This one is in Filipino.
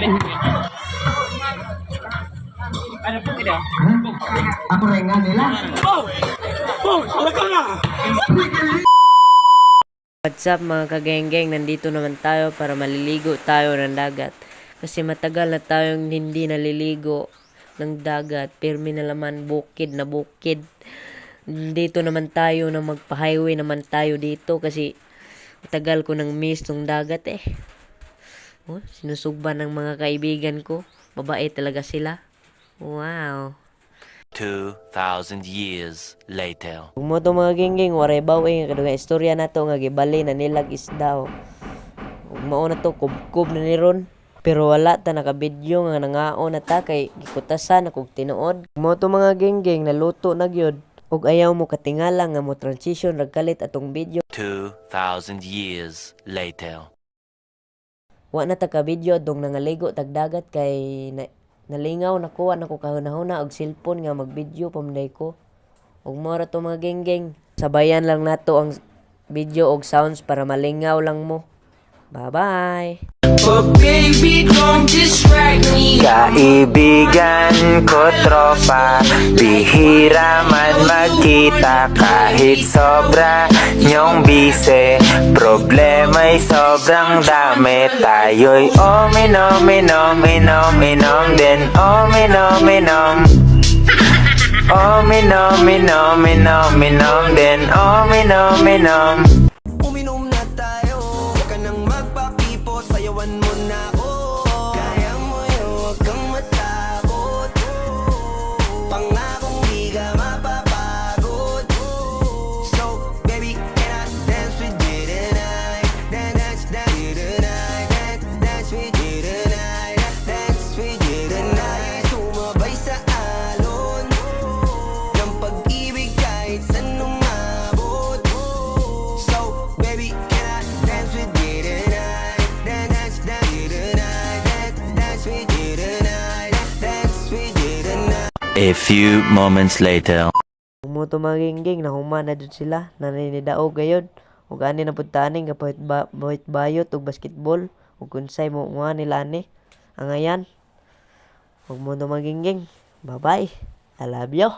Ano po kita? Ako rin nga nila. What's up mga kagenggeng, nandito naman tayo para maliligo tayo ng dagat. Kasi matagal na tayong hindi naliligo ng dagat. Pirmi na naman bukid na bukid. Dito naman tayo na magpa-highway naman tayo dito kasi matagal ko nang miss ng dagat eh. Oh, sinusugban ng mga kaibigan ko. Babae talaga sila. Wow. 2,000 years later. Kung mo to mga gingging, waray bawing kadugay istorya na to nga gibali na nilag isda. Ug mao na to kubkob na ni ron. Pero wala ta nakabidyo nga nangaon na ta kay gikutasan akong tinuod. Mo to mga gingging naluto na gyud. Ug ayaw mo katingala nga mo transition ragkalit atong video. 2,000 years later. Wa na ta ka video dong nangaligo tagdagat kay nalingaw nakuha na ko kahunahuna og cellphone nga mag-video pamanday ko. Ug mora to mga genggeng. Sabayan lang nato ang video og sounds para malingaw lang mo. Bye-bye! But baby, don't distract me. Kaibigan ko tropa, bihira man magkita. Kahit sobra nyong bise, problema'y sobrang dami. Tayo'y uminom, inom, inom, inom din. Uminom, inom. Uminom, inom, inom, inom din. Uminom, inom. Uminom na tayo, huwag ka nang magpakipot. Sayawan mo na ako. Kaya mo yun, huwag kang matakot. Pangakong di ka mapapagod. So, baby, can I dance with you tonight? Dance, dance with you tonight. Dance with you tonight. Dance with you tonight. Sumabay sa alon ng pag-ibig kahit saan umabot. So, baby, can I dance with you tonight? Dance, dance with you tonight. Dance with you tonight. Dance with you tonight. A few moments later. Kung mo to mga gingging, nahuman na dun sila. Naninidaog gayod. Ug ani na putaning kapahit bayot ug basketball. Ug kunsay mo nga nila ani. Ang ayan. Ug mo to mga gingging. Bye-bye. I love you.